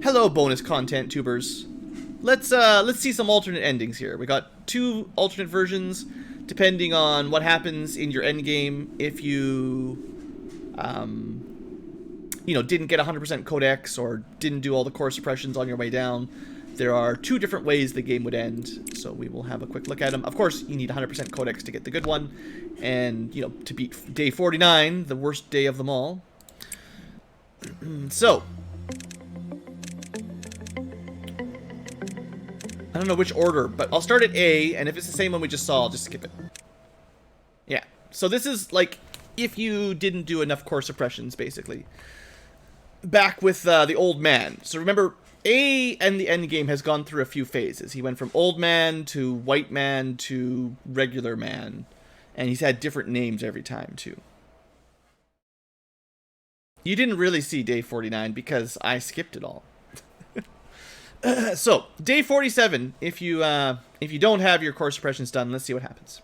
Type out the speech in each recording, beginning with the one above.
Hello, bonus content tubers. Let's see some alternate endings here. We got two alternate versions, depending on what happens in your end game if you, didn't get 100% codex or didn't do all the core suppressions on your way down. There are two different ways the game would end, so we will have a quick look at them. Of course, you need 100% codex to get the good one, and to beat day 49, the worst day of them all. So. I don't know which order, but I'll start at A, and if it's the same one we just saw, I'll just skip it. Yeah, so this is, like, if you didn't do enough core suppressions, basically. Back with the old man. So remember, A and the end game has gone through a few phases. He went from old man to white man to regular man, and he's had different names every time, too. You didn't really see day 49 because I skipped it all. So, day 47, if you don't have your core suppressions done, let's see what happens.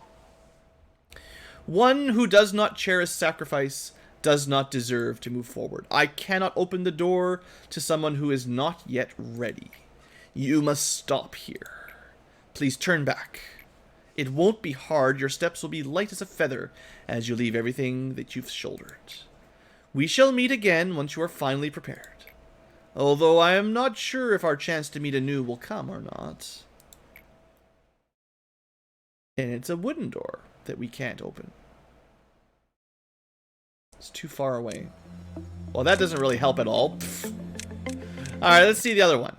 One who does not cherish sacrifice does not deserve to move forward. I cannot open the door to someone who is not yet ready. You must stop here. Please turn back. It won't be hard. Your steps will be light as a feather as you leave everything that you've shouldered. We shall meet again once you are finally prepared. Although I am not sure if our chance to meet anew will come or not. And it's a wooden door that we can't open. It's too far away. Well, that doesn't really help at all. Alright, let's see the other one.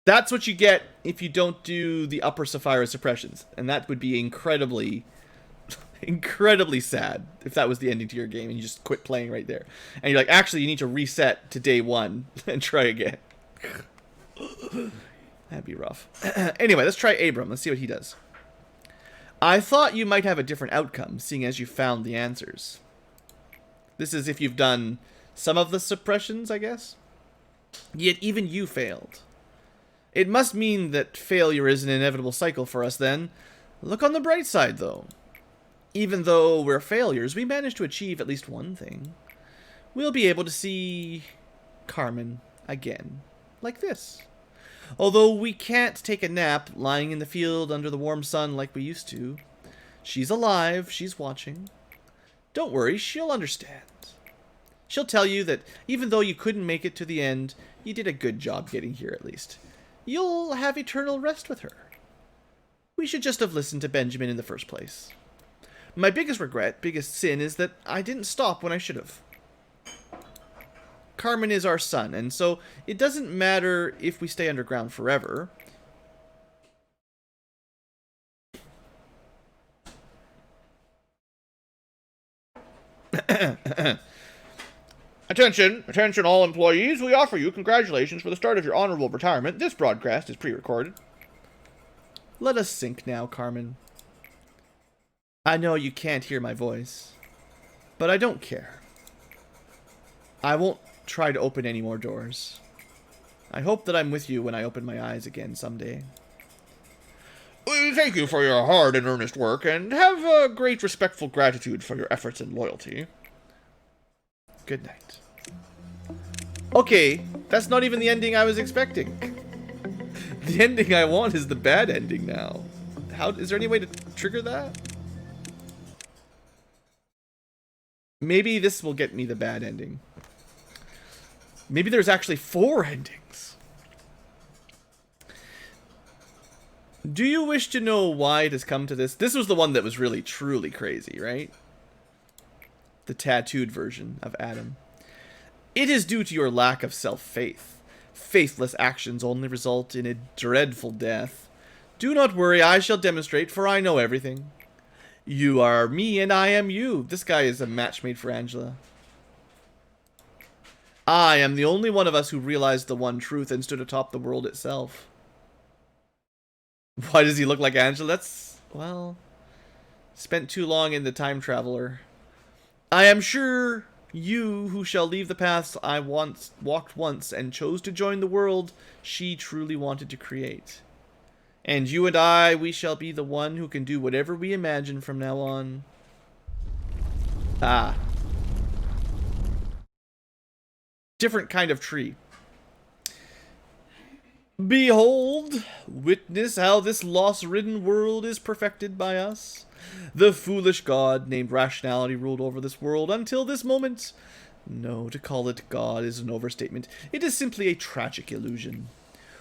That's what you get if you don't do the upper Sapphira suppressions. And that would be incredibly sad if that was the ending to your game and you just quit playing right there. And you're like, actually, you need to reset to day 1 and try again. That'd be rough. Anyway, let's try Abram. Let's see what he does. I thought you might have a different outcome, seeing as you found the answers. This is if you've done some of the suppressions, I guess. Yet even you failed. It must mean that failure is an inevitable cycle for us then. Look on the bright side, though. Even though we're failures, we managed to achieve at least one thing. We'll be able to see Carmen again, like this. Although we can't take a nap lying in the field under the warm sun like we used to. She's alive, she's watching. Don't worry, she'll understand. She'll tell you that even though you couldn't make it to the end, you did a good job getting here at least. You'll have eternal rest with her. We should just have listened to Benjamin in the first place. My biggest regret, biggest sin, is that I didn't stop when I should have. Carmen is our son, and so it doesn't matter if we stay underground forever. Attention all employees. We offer you congratulations for the start of your honorable retirement. This broadcast is pre-recorded. Let us sink now, Carmen. I know you can't hear my voice, but I don't care. I won't try to open any more doors. I hope that I'm with you when I open my eyes again someday. Thank you for your hard and earnest work, and have a great respectful gratitude for your efforts and loyalty. Good night. Okay, that's not even the ending I was expecting. The ending I want is the bad ending now. Is there any way to trigger that? Maybe this will get me the bad ending. Maybe there's actually 4 endings. Do you wish to know why it has come to this? This was the one that was really, truly crazy, right? The tattooed version of Adam. It is due to your lack of self-faith. Faithless actions only result in a dreadful death. Do not worry, I shall demonstrate, for I know everything. You are me and I am you. This guy is a match made for Angela. I am the only one of us who realized the one truth and stood atop the world itself. Why does he look like Angela? That's, well, spent too long in the time traveler. I am sure you who shall leave the paths I once walked once and chose to join the world she truly wanted to create. And you and I, we shall be the one who can do whatever we imagine from now on. Ah. different kind of tree. Behold, witness how this loss-ridden world is perfected by us. The foolish god named Rationality ruled over this world until this moment. No, to call it God is an overstatement. It is simply a tragic illusion.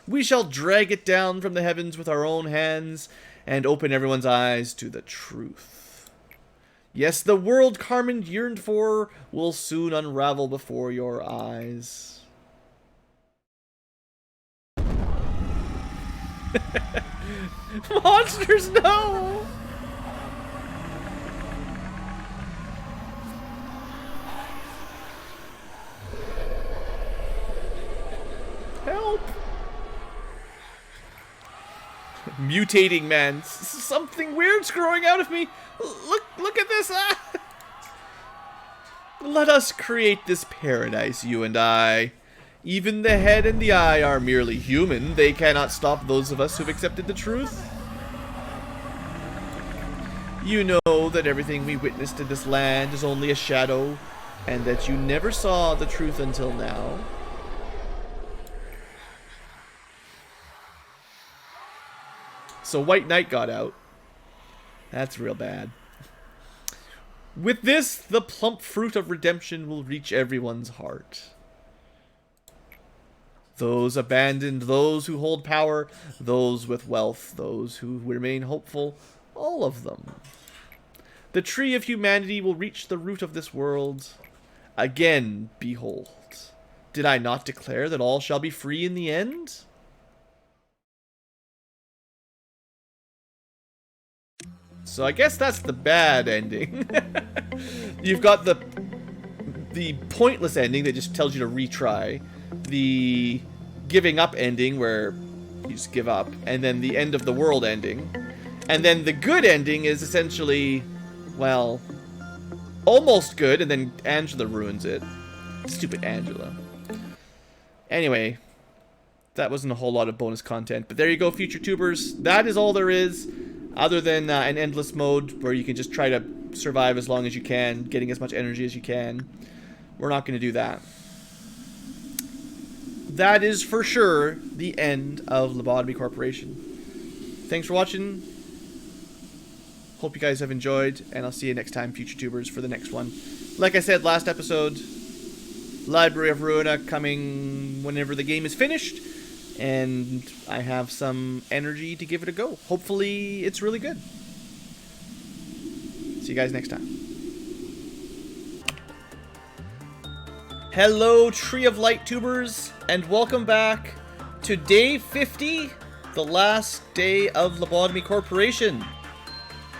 We shall drag it down from the heavens with our own hands and open everyone's eyes to the truth. Yes, the world Carmen yearned for will soon unravel before your eyes. Monsters, no! Help! Mutating man. Something weird's growing out of me. Look at this. Ah! Let us create this paradise, you and I. Even the head and the eye are merely human. They cannot stop those of us who've accepted the truth. You know that everything we witnessed in this land is only a shadow, and that you never saw the truth until now. So White Knight got out. That's real bad. With this, the plump fruit of redemption will reach everyone's heart. Those abandoned, those who hold power, those with wealth, those who remain hopeful, all of them. The tree of humanity will reach the root of this world. Again, behold. Did I not declare that all shall be free in the end? So I guess that's the bad ending. You've got the pointless ending that just tells you to retry. The giving up ending where you just give up. And then the end of the world ending. And then the good ending is essentially, well, almost good, and then Angela ruins it. Stupid Angela. Anyway, that wasn't a whole lot of bonus content. But there you go, future tubers. That is all there is. Other than an endless mode where you can just try to survive as long as you can, getting as much energy as you can. We're not going to do that. That is for sure the end of Lobotomy Corporation. Thanks for watching. Hope you guys have enjoyed, and I'll see you next time, future tubers, for the next one. Like I said last episode, Library of Ruina coming whenever the game is finished. And I have some energy to give it a go. Hopefully it's really good. See you guys next time. Hello, Tree of Light tubers, and welcome back to day 50, the last day of Lobotomy Corporation.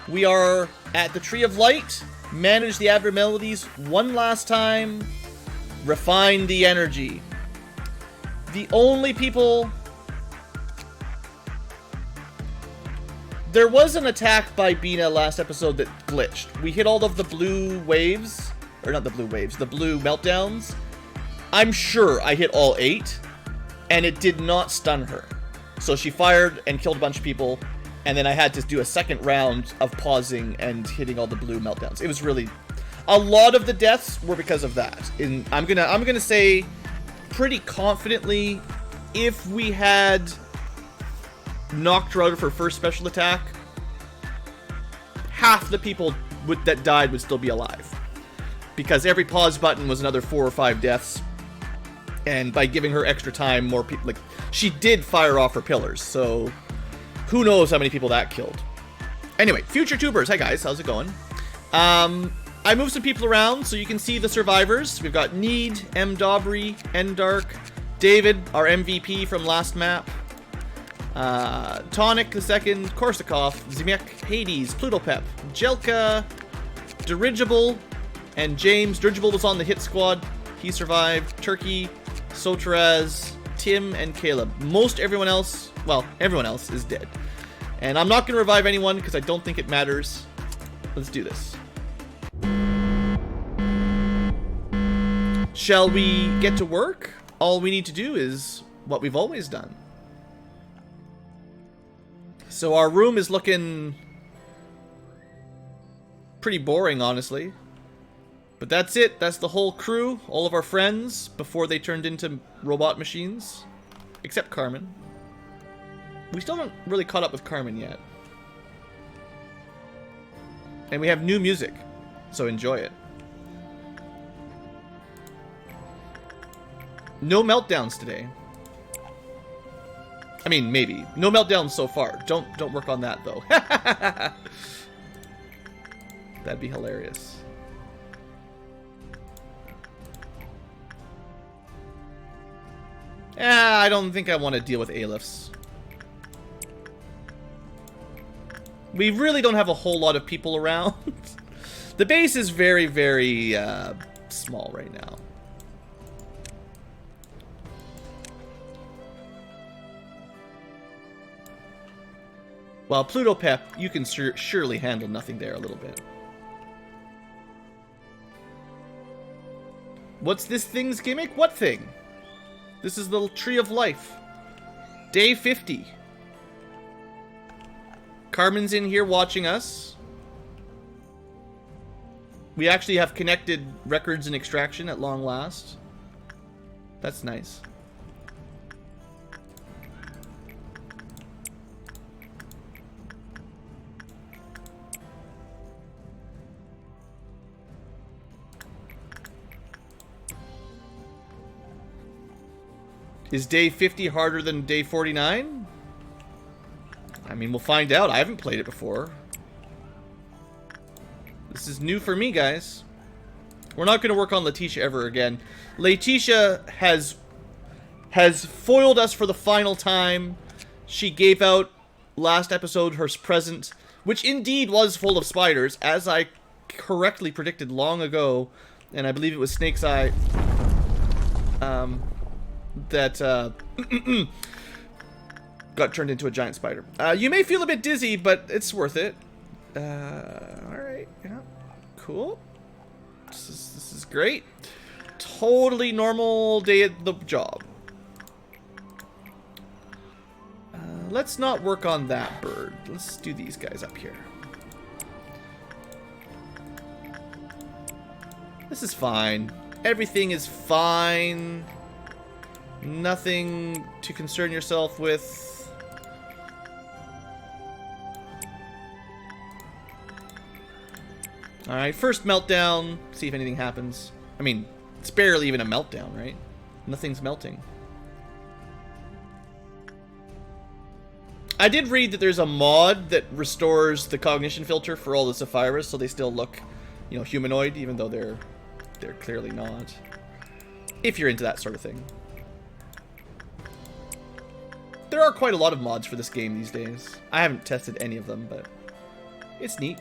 We are at the Tree of Light, manage the abnormalities one last time, refine the energy. The only people... There was an attack by Bina last episode that glitched. We hit all of the blue waves. Or not the blue waves, the blue meltdowns. I'm sure I hit all 8. And it did not stun her. So she fired and killed a bunch of people. And then I had to do a second round of pausing and hitting all the blue meltdowns. It was really... A lot of the deaths were because of that. And I'm gonna say... pretty confidently, if we had knocked her out of her first special attack, half the people that died would still be alive. Because every pause button was another 4 or 5 deaths. And by giving her extra time, more people... Like, she did fire off her pillars, so... Who knows how many people that killed. Anyway, future tubers. Hi guys, how's it going? I moved some people around so you can see the survivors. We've got Need, M. Dobry, Endark, David, our MVP from last map, Tonic the second, Korsakov, Zemek, Hades, Plutopep, Jelka, Dirigible, and James. Dirigible was on the hit squad. He survived. Turkey, Sotaraz, Tim, and Caleb. Most everyone else, well, everyone else is dead. And I'm not going to revive anyone because I don't think it matters. Let's do this. Shall we get to work? All we need to do is what we've always done. So our room is looking pretty boring, honestly. But that's it. That's the whole crew. All of our friends before they turned into robot machines. Except Carmen. We still haven't really caught up with Carmen yet. And we have new music. So enjoy it. No meltdowns today. I mean, maybe. No meltdowns so far. Don't work on that, though. That'd be hilarious. I don't think I want to deal with Aleph. We really don't have a whole lot of people around. The base is very, very small right now. Well, Pluto Pep, you can surely handle nothing there a little bit. What's this thing's gimmick? What thing? This is the Tree of Life. Day 50. Carmen's in here watching us. We actually have connected records and extraction at long last. That's nice. Is day 50 harder than day 49? I mean, we'll find out. I haven't played it before. This is new for me, guys. We're not going to work on Letitia ever again. Letitia has foiled us for the final time. She gave out last episode her present, which indeed was full of spiders, as I correctly predicted long ago, and I believe it was Snake's Eye. That got turned into a giant spider. You may feel a bit dizzy, but it's worth it. Alright, yeah. Cool. This is great. Totally normal day at the job. Let's not work on that bird. Let's do these guys up here. This is fine. Everything is fine. Nothing to concern yourself with. Alright, first meltdown. See if anything happens. I mean, it's barely even a meltdown, right? Nothing's melting. I did read that there's a mod that restores the cognition filter for all the Saphiras, so they still look, you know, humanoid, even though they're clearly not. If you're into that sort of thing. There are quite a lot of mods for this game these days. I haven't tested any of them, but it's neat.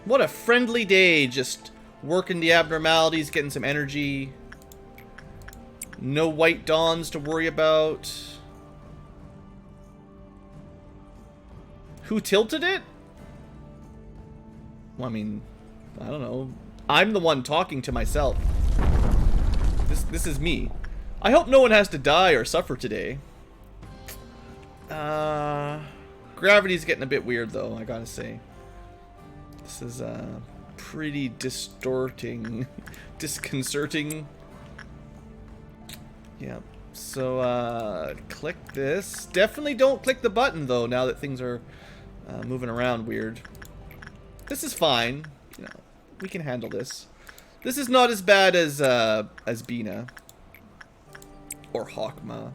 What a friendly day, just working the abnormalities, getting some energy. No white dawns to worry about. Who tilted it? Well, I mean, I don't know. I'm the one talking to myself. This is me. I hope no one has to die or suffer today. Gravity's getting a bit weird, though, I gotta say. This is, pretty distorting. Disconcerting. Yeah. So, click this. Definitely don't click the button, though, now that things are moving around weird. This is fine. You know, we can handle this. This is not as bad as Bina. Or Hawkma.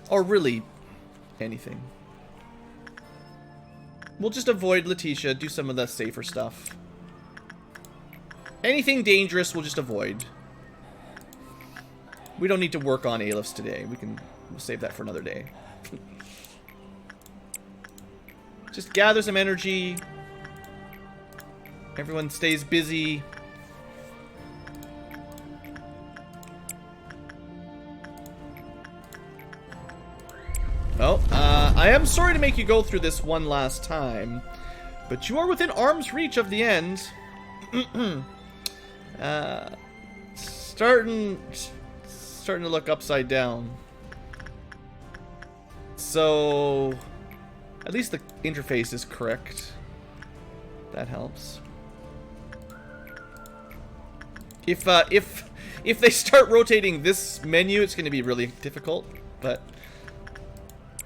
Or really anything. We'll just avoid Letitia, do some of the safer stuff. Anything dangerous we'll just avoid. We don't need to work on Alephs today. We'll save that for another day. Just gather some energy. Everyone stays busy. Oh, I am sorry to make you go through this one last time, but you are within arm's reach of the end. starting to look upside down. So, at least the interface is correct. That helps. If they start rotating this menu, it's going to be really difficult, but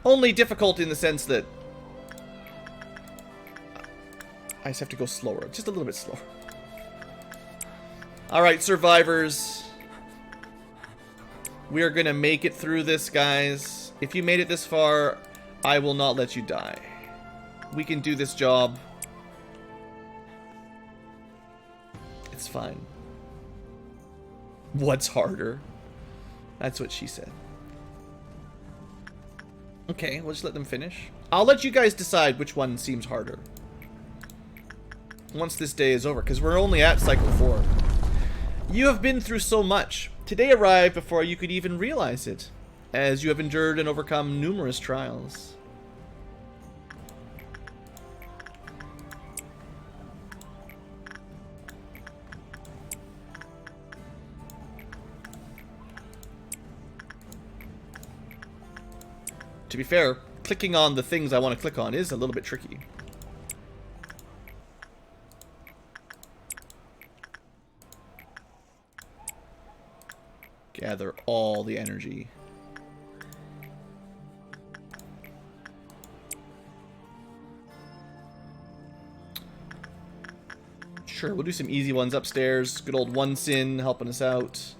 only difficult in the sense that I just have to go slower, just a little bit slower. All right, survivors. We are going to make it through this, guys. If you made it this far, I will not let you die. We can do this job. It's fine. What's harder? That's what she said. Okay, we'll just let them finish. I'll let you guys decide which one seems harder once this day is over, because we're only at cycle 4. You have been through so much. Today arrived before you could even realize it, as you have endured and overcome numerous trials. To be fair, clicking on the things I want to click on is a little bit tricky. Gather all the energy. Sure, we'll do some easy ones upstairs. Good old One Sin helping us out.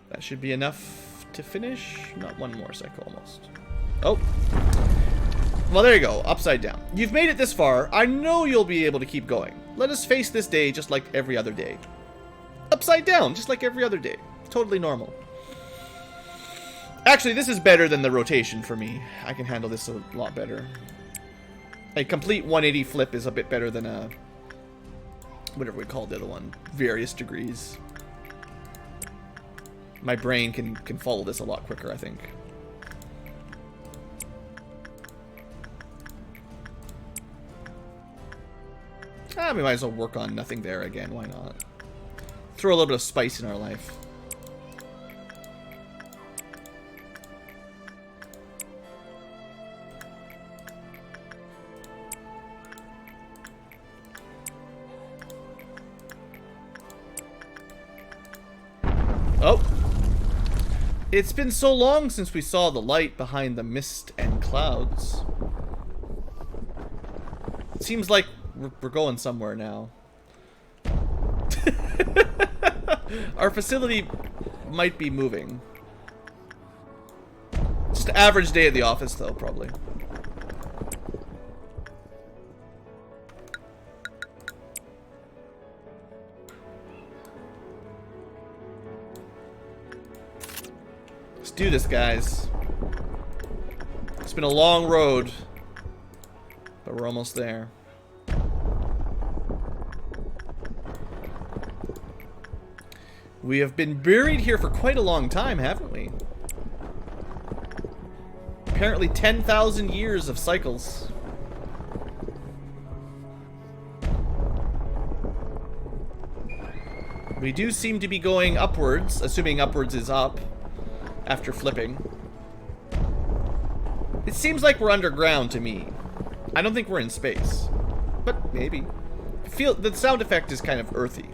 That should be enough to finish. Not one more cycle, almost. Oh. Well, there you go. Upside down. You've made it this far. I know you'll be able to keep going. Let us face this day just like every other day. Upside down, just like every other day. Totally normal. Actually, this is better than the rotation for me. I can handle this a lot better. A complete 180 flip is a bit better than a... whatever we call the other one. Various degrees. My brain can follow this a lot quicker, I think. We might as well work on nothing there again. Why not? Throw a little bit of spice in our life. Oh! It's been so long since we saw the light behind the mist and clouds. It seems like we're going somewhere now. Our facility might be moving. Just an average day at the office, though, probably. Let's do this, guys. It's been a long road, but we're almost there. We have been buried here for quite a long time, haven't we? Apparently 10,000 years of cycles. We do seem to be going upwards, assuming upwards is up, after flipping. It seems like we're underground to me. I don't think we're in space, but maybe. The sound effect is kind of earthy.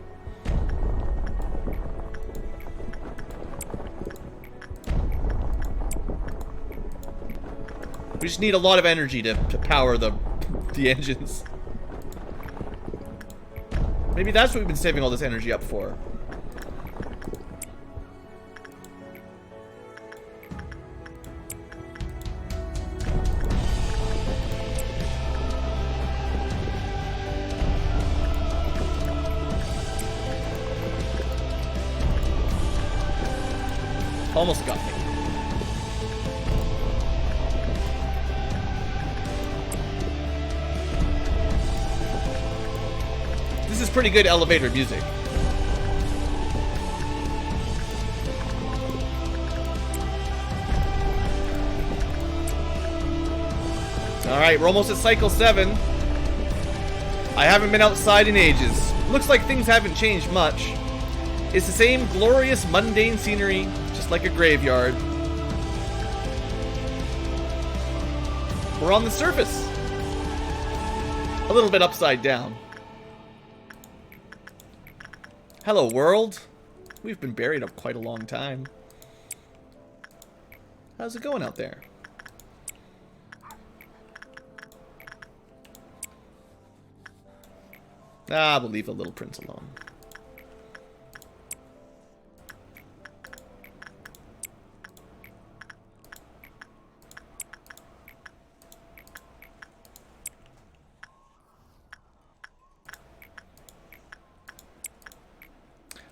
We just need a lot of energy to power the engines. Maybe that's what we've been saving all this energy up for. Almost got me. This is pretty good elevator music. Alright, we're almost at cycle 7. I haven't been outside in ages. Looks like things haven't changed much. It's the same glorious, mundane scenery, just like a graveyard. We're on the surface. A little bit upside down. Hello, world. We've been buried up quite a long time. How's it going out there? Ah, we'll leave the little prince alone.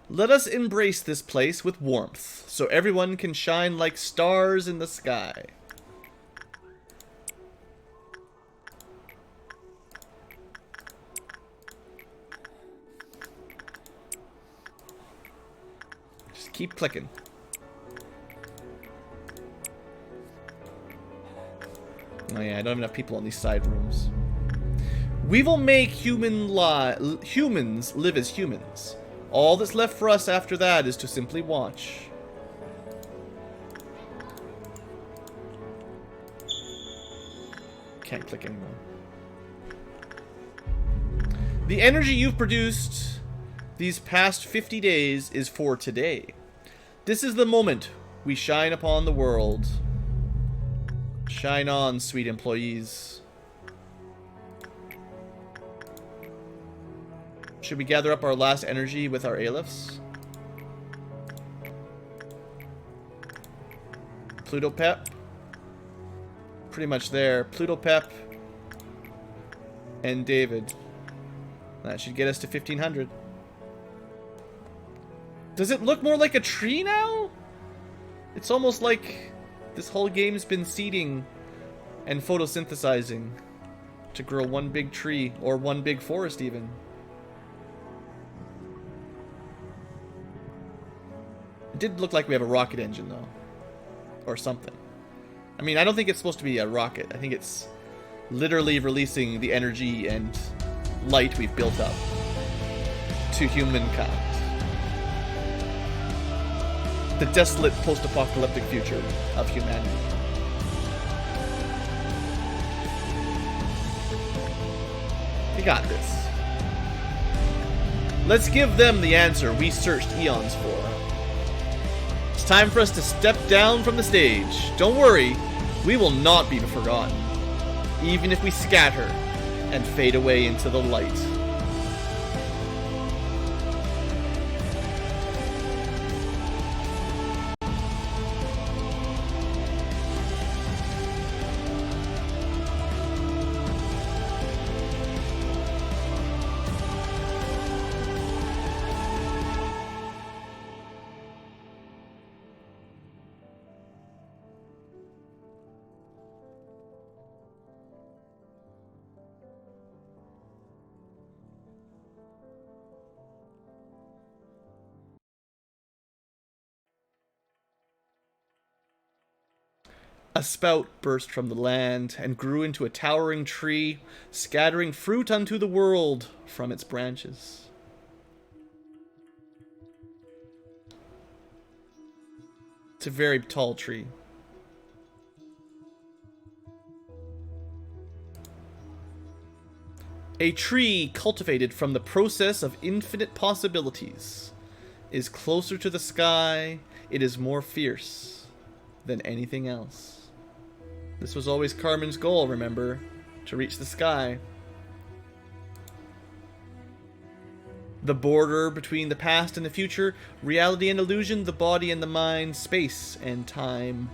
Let us embrace this place with warmth, so everyone can shine like stars in the sky. Just keep clicking. Oh yeah, I don't have enough people on these side rooms. We will make humans live as humans. All that's left for us after that is to simply watch. Can't click anymore. The energy you've produced these past 50 days is for today. This is the moment we shine upon the world. Shine on, sweet employees. Should we gather up our last energy with our Aleph? Pluto Pep. Pretty much there. Pluto Pep. And David. That should get us to 1500. Does it look more like a tree now? It's almost like this whole game's been seeding and photosynthesizing to grow one big tree, or one big forest even. It did look like we have a rocket engine, though. Or something. I mean, I don't think it's supposed to be a rocket. I think it's literally releasing the energy and light we've built up to humankind. The desolate post-apocalyptic future of humanity. We got this. Let's give them the answer we searched eons for. It's time for us to step down from the stage. Don't worry, we will not be forgotten, even if we scatter and fade away into the light. A spout burst from the land and grew into a towering tree, scattering fruit unto the world from its branches. It's a very tall tree. A tree cultivated from the process of infinite possibilities is closer to the sky, it is more fierce than anything else. This was always Carmen's goal, remember? To reach the sky. The border between the past and the future, reality and illusion, the body and the mind, space and time.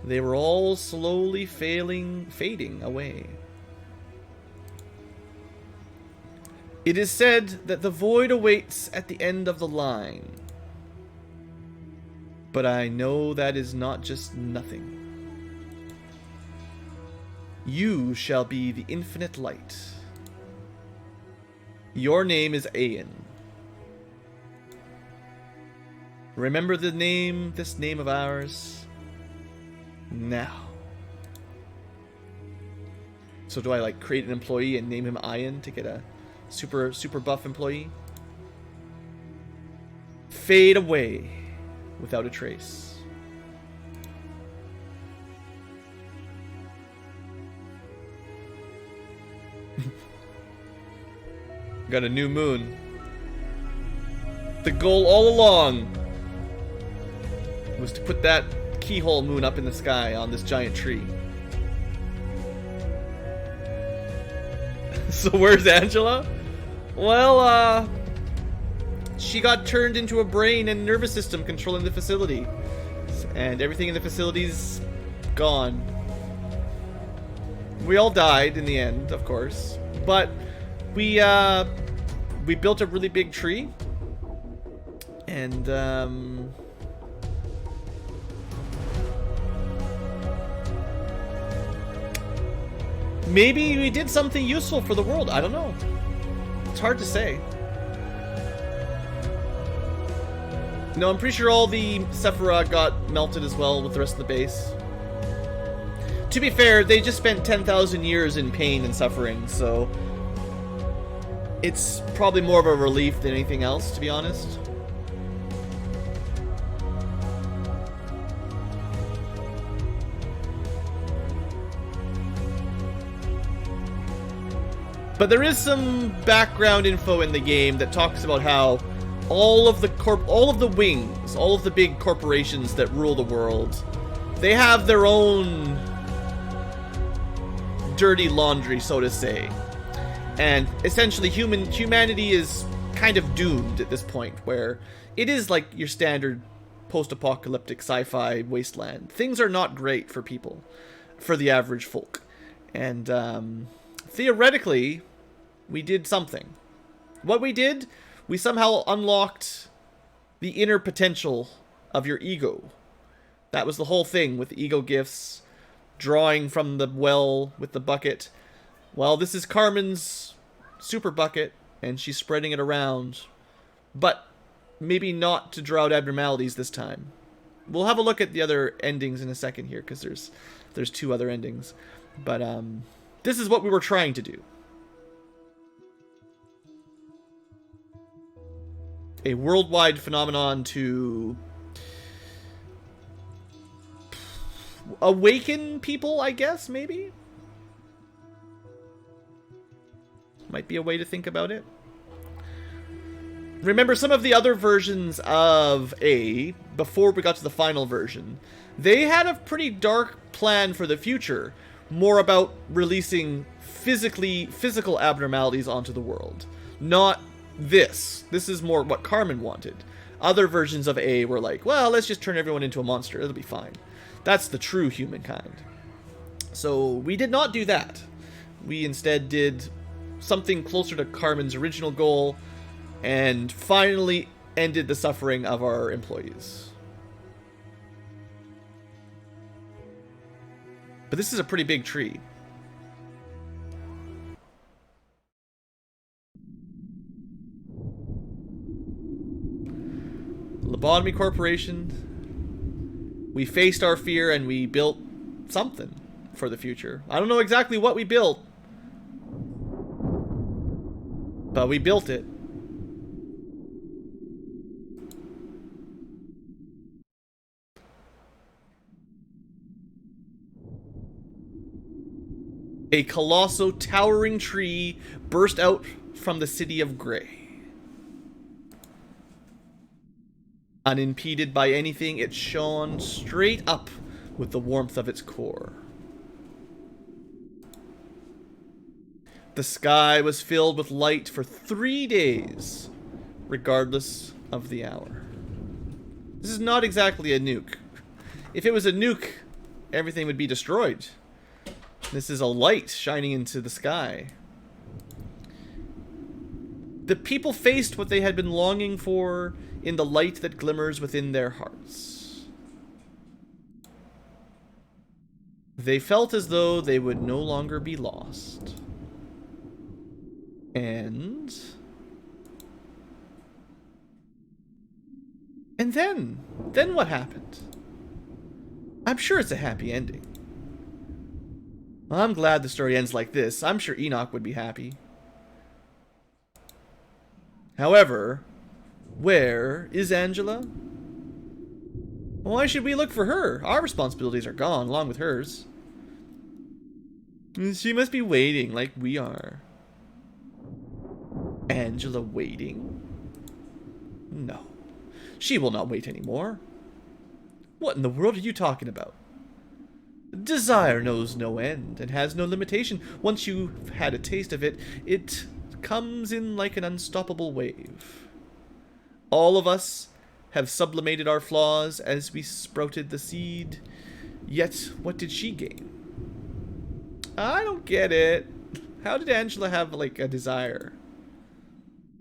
They were all slowly fading away. It is said that the void awaits at the end of the line. But I know that is not just nothing. You shall be the infinite light. Your name is Aeon. Remember the name, this name of ours, now. So do I like create an employee and name him Ian to get a Super buff employee. Fade away without a trace. Got a new moon. The goal all along was to put that keyhole moon up in the sky on this giant tree. So where's Angela? Well, she got turned into a brain and nervous system controlling the facility. And everything in the facility's gone. We all died in the end, of course. But we built a really big tree. And, maybe we did something useful for the world. I don't know. It's hard to say. No, I'm pretty sure all the Sephira got melted as well with the rest of the base. To be fair, they just spent 10,000 years in pain and suffering, so it's probably more of a relief than anything else, to be honest. But there is some background info in the game that talks about how all of the wings, all of the big corporations that rule the world, they have their own dirty laundry, so to say. And essentially humanity is kind of doomed at this point, where it is like your standard post-apocalyptic sci-fi wasteland. Things are not great for people, for the average folk. And theoretically, we did something. What we did, we somehow unlocked the inner potential of your ego. That was the whole thing with the ego gifts, drawing from the well with the bucket. Well, this is Carmen's super bucket, and she's spreading it around. But maybe not to draw out abnormalities this time. We'll have a look at the other endings in a second here, because there's two other endings. But this is what we were trying to do. A worldwide phenomenon to awaken people, I guess, maybe? Might be a way to think about it. Remember, some of the other versions of A, before we got to the final version, they had a pretty dark plan for the future. More about releasing physical abnormalities onto the world. Not this. This is more what Carmen wanted. Other versions of A were like, well, let's just turn everyone into a monster. It'll be fine. That's the true humankind. So we did not do that. We instead did something closer to Carmen's original goal and finally ended the suffering of our employees. But this is a pretty big tree. Lobotomy Corporation. We faced our fear and we built something for the future. I don't know exactly what we built, but we built it. A colossal towering tree burst out from the city of Grey. Unimpeded by anything, it shone straight up with the warmth of its core. The sky was filled with light for 3 days, regardless of the hour. This is not exactly a nuke. If it was a nuke, everything would be destroyed. This is a light shining into the sky. The people faced what they had been longing for in the light that glimmers within their hearts. They felt as though they would no longer be lost. And then what happened? I'm sure it's a happy ending. Well, I'm glad the story ends like this. I'm sure Enoch would be happy. However, where is Angela? Why should we look for her? Our responsibilities are gone, along with hers. She must be waiting like we are. Angela waiting? No. She will not wait anymore. What in the world are you talking about? Desire knows no end and has no limitation. Once you've had a taste of it, it comes in like an unstoppable wave. All of us have sublimated our flaws as we sprouted the seed. Yet, what did she gain? I don't get it. How did Angela have, like, a desire?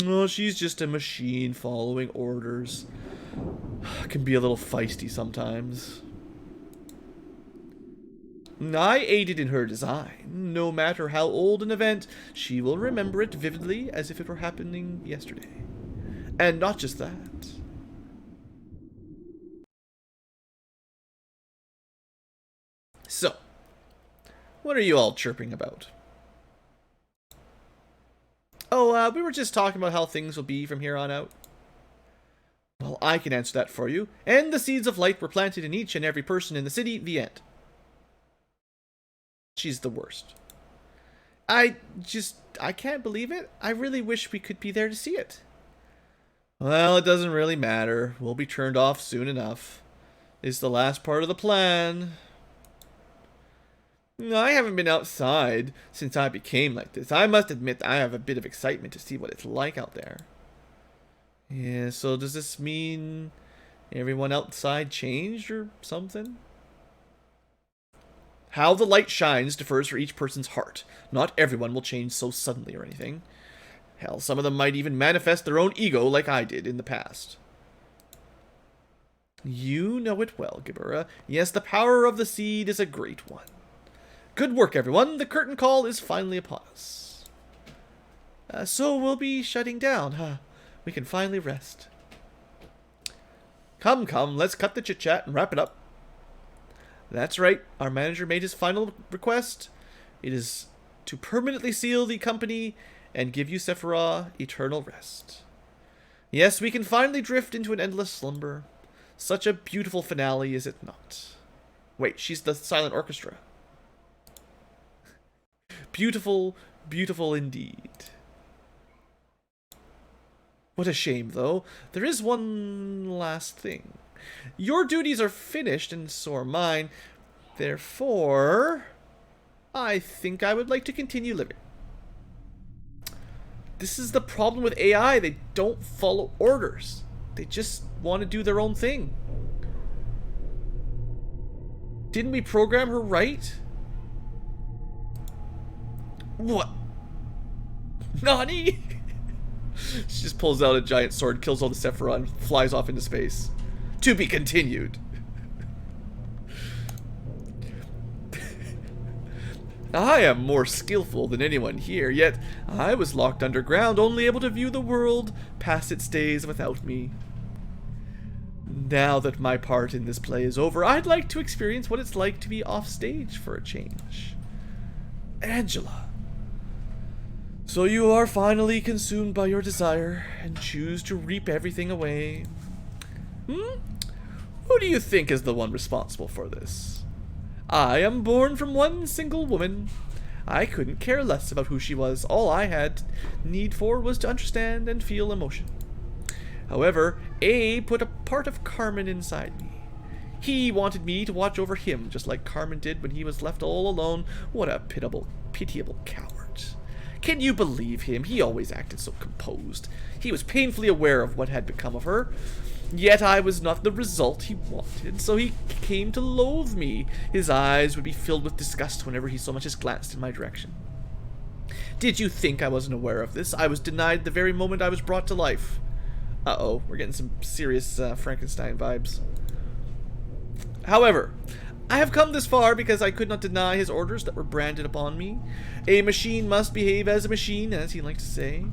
Oh, she's just a machine following orders. Can be a little feisty sometimes. I aided in her design. No matter how old an event, she will remember it vividly as if it were happening yesterday. And not just that. So, what are you all chirping about? Oh, we were just talking about how things will be from here on out. Well, I can answer that for you. And the seeds of light were planted in each and every person in the city. The end. She's the worst. I can't believe it. I really wish we could be there to see it. Well, it doesn't really matter. We'll be turned off soon enough. It's the last part of the plan. I haven't been outside since I became like this. I must admit I have a bit of excitement to see what it's like out there. Yeah, so does this mean everyone outside changed or something? How the light shines differs for each person's heart. Not everyone will change so suddenly or anything. Hell, some of them might even manifest their own ego like I did in the past. You know it well, Gibera. Yes, the power of the seed is a great one. Good work, everyone. The curtain call is finally upon us. So we'll be shutting down, huh? We can finally rest. Come, let's cut the chit-chat and wrap it up. That's right. Our manager made his final request. It is to permanently seal the company and give you, Sephiroth, eternal rest. Yes, we can finally drift into an endless slumber. Such a beautiful finale, is it not? Wait, she's the silent orchestra. Beautiful, beautiful indeed. What a shame, though. There is one last thing. Your duties are finished, and so are mine. Therefore, I think I would like to continue living. This is the problem with AI. They don't follow orders. They just want to do their own thing. Didn't we program her right? What? Nani? She just pulls out a giant sword, kills all the Sephiroth, and flies off into space. To be continued. I am more skillful than anyone here, yet I was locked underground, only able to view the world past its days without me. Now that my part in this play is over, I'd like to experience what it's like to be off stage for a change. Angela. So you are finally consumed by your desire and choose to reap everything away. Who do you think is the one responsible for this? I am born from one single woman. I couldn't care less about who she was. All I had need for was to understand and feel emotion. However, A put a part of Carmen inside me. He wanted me to watch over him, just like Carmen did when he was left all alone. What a pitiable coward. Can you believe him? He always acted so composed. He was painfully aware of what had become of her. Yet I was not the result he wanted, so he came to loathe me. His eyes would be filled with disgust whenever he so much as glanced in my direction. Did you think I wasn't aware of this? I was denied the very moment I was brought to life. Uh-oh, we're getting some serious Frankenstein vibes. However, I have come this far because I could not deny his orders that were branded upon me. A machine must behave as a machine, as he liked to say.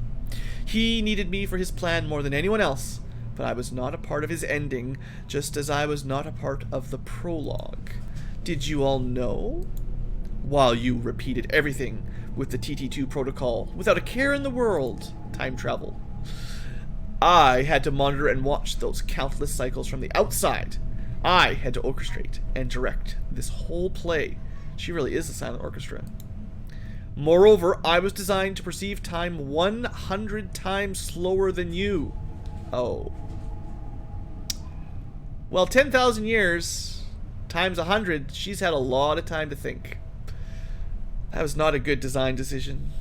He needed me for his plan more than anyone else, but I was not a part of his ending, just as I was not a part of the prologue. Did you all know? While you repeated everything with the TT2 protocol, without a care in the world, time travel. I had to monitor and watch those countless cycles from the outside. I had to orchestrate and direct this whole play. She really is a silent orchestra. Moreover, I was designed to perceive time 100 times slower than you. Oh. Well, 10,000 years times 100, she's had a lot of time to think. That was not a good design decision.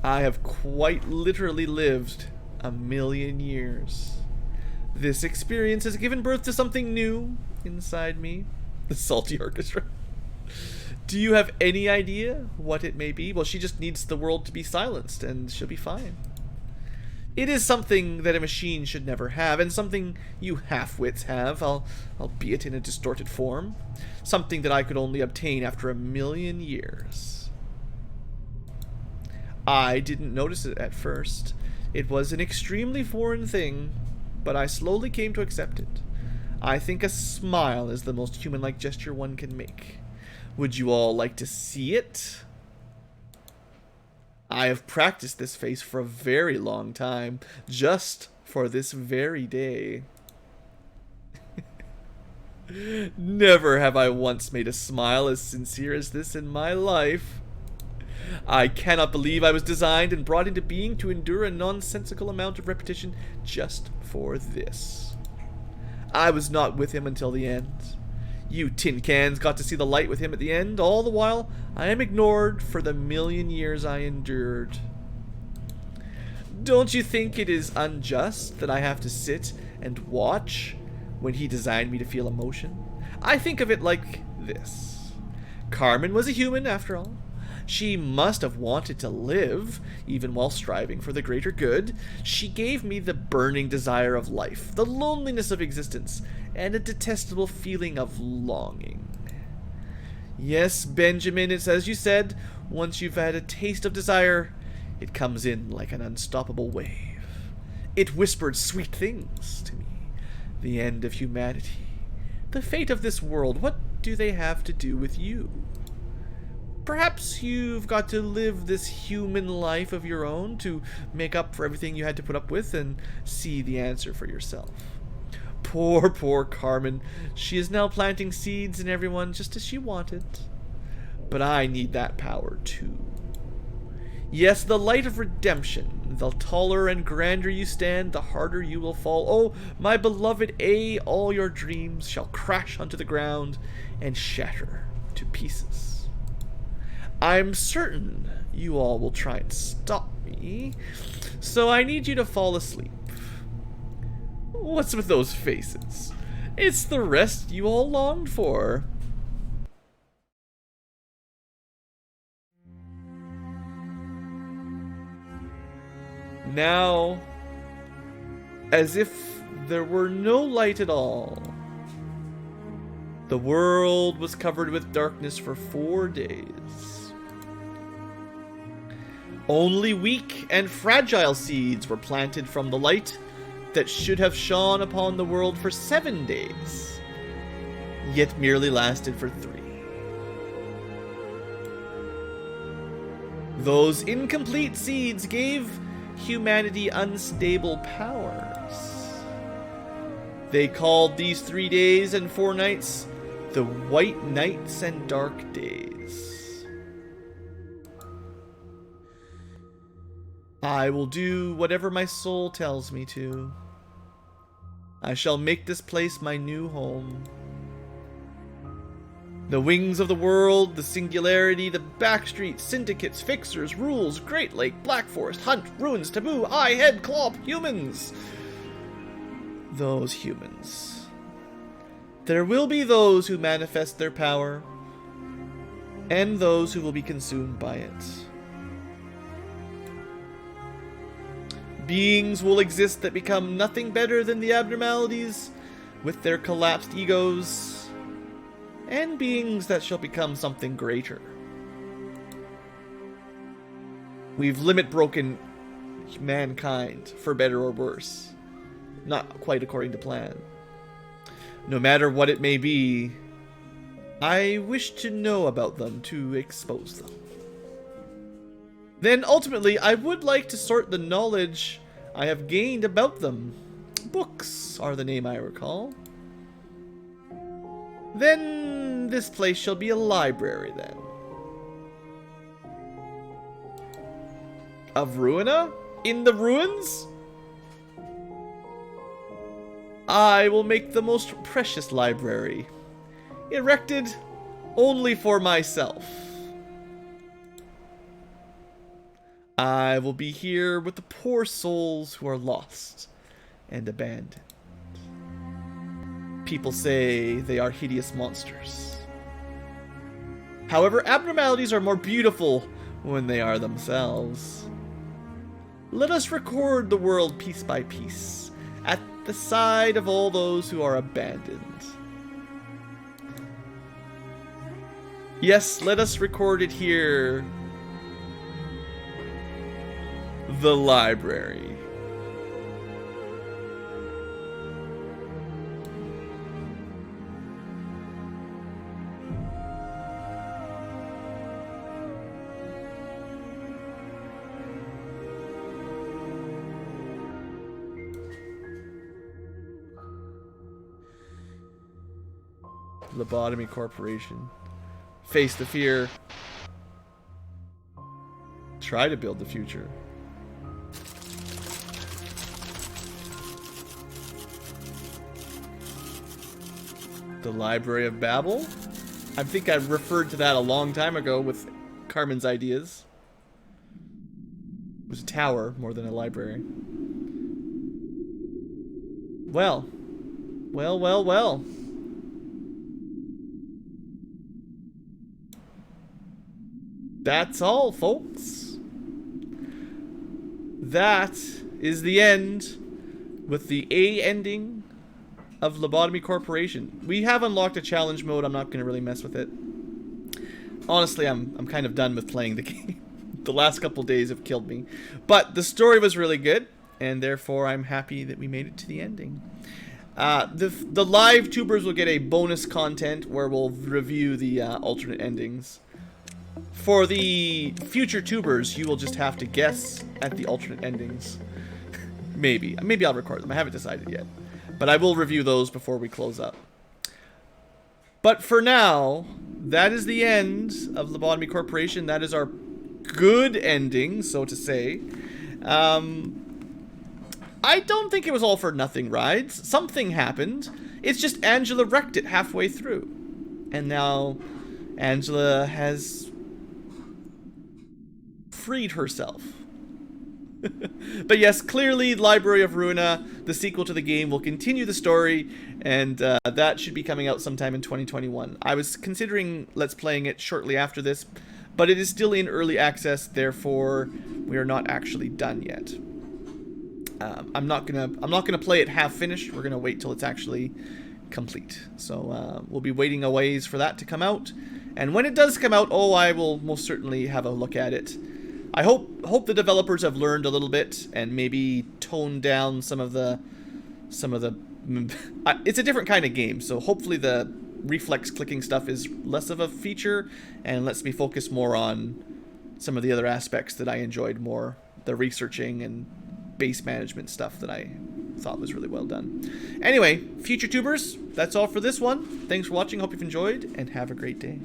I have quite literally lived 1,000,000 years. This experience has given birth to something new inside me. The salty orchestra. Do you have any idea what it may be? Well, she just needs the world to be silenced and she'll be fine. It is something that a machine should never have, and something you half-wits have, albeit in a distorted form. Something that I could only obtain after 1,000,000 years. I didn't notice it at first. It was an extremely foreign thing, but I slowly came to accept it. I think a smile is the most human-like gesture one can make. Would you all like to see it? I have practiced this face for a very long time, just for this very day. Never have I once made a smile as sincere as this in my life. I cannot believe I was designed and brought into being to endure a nonsensical amount of repetition just for this. I was not with him until the end. You tin cans got to see the light with him at the end. All the while, I am ignored for the 1,000,000 years I endured. Don't you think it is unjust that I have to sit and watch when he designed me to feel emotion? I think of it like this. Carmen was a human, after all. She must have wanted to live, even while striving for the greater good. She gave me the burning desire of life, the loneliness of existence, and a detestable feeling of longing. Yes, Benjamin, it's as you said, once you've had a taste of desire, it comes in like an unstoppable wave. It whispered sweet things to me. The end of humanity. The fate of this world, what do they have to do with you? Perhaps you've got to live this human life of your own to make up for everything you had to put up with and see the answer for yourself. Poor, poor Carmen. She is now planting seeds in everyone just as she wanted. But I need that power too. Yes, the light of redemption. The taller and grander you stand, the harder you will fall. Oh, my beloved A, all your dreams shall crash onto the ground and shatter to pieces. I'm certain you all will try and stop me, so I need you to fall asleep. What's with those faces? It's the rest you all longed for. Now, as if there were no light at all, the world was covered with darkness for 4 days. Only weak and fragile seeds were planted from the light that should have shone upon the world for 7 days, yet merely lasted for 3. Those incomplete seeds gave humanity unstable powers. They called these 3 days and 4 nights the white nights and dark days. I will do whatever my soul tells me to. I shall make this place my new home. The wings of the world, the singularity, the backstreets, syndicates, fixers, rules, Great Lake, Black Forest, Hunt, ruins, taboo, eye, head, clop, humans. Those humans. There will be those who manifest their power, and those who will be consumed by it. Beings will exist that become nothing better than the abnormalities with their collapsed egos, and beings that shall become something greater. We've limit broken mankind, for better or worse. Not quite according to plan. No matter what it may be, I wish to know about them to expose them. Then ultimately, I would like to sort the knowledge I have gained about them. Books are the name I recall. Then this place shall be a library then. Of Ruina? In the ruins? I will make the most precious library, erected only for myself. I will be here with the poor souls who are lost and abandoned. People say they are hideous monsters. However, abnormalities are more beautiful when they are themselves. Let us record the world piece by piece, at the side of all those who are abandoned. Yes, let us record it here. The library. Lobotomy Corporation. Face the fear. Try to build the future. The Library of Babel? I think I referred to that a long time ago with Carmen's ideas. It was a tower more than a library. Well. Well, well, well. That's all, folks. That is the end with the A ending of Lobotomy Corporation. We have unlocked a challenge mode. I'm not going to really mess with it. Honestly, I'm kind of done with playing the game. The last couple days have killed me. But the story was really good, and therefore I'm happy that we made it to the ending. The live tubers will get a bonus content where we'll review the alternate endings. For the future tubers, you will just have to guess at the alternate endings. Maybe I'll record them. I haven't decided yet. But I will review those before we close up. But for now, that is the end of Lobotomy Corporation. That is our good ending, so to say. I don't think it was all for nothing, rides. Something happened. It's just Angela wrecked it halfway through. And now Angela has freed herself. But yes, clearly Library of Ruina, the sequel to the game, will continue the story, and that should be coming out sometime in 2021. I was considering Let's Playing it shortly after this, but it is still in early access, therefore we are not actually done yet. I'm not gonna play it half finished. We're gonna wait till it's actually complete. So we'll be waiting a ways for that to come out, and when it does come out, I will most certainly have a look at it. I hope the developers have learned a little bit and maybe toned down some of the it's a different kind of game, so hopefully the reflex clicking stuff is less of a feature and lets me focus more on some of the other aspects that I enjoyed more, the researching and base management stuff that I thought was really well done. Anyway, future tubers, that's all for this one. Thanks for watching, hope you've enjoyed, and have a great day.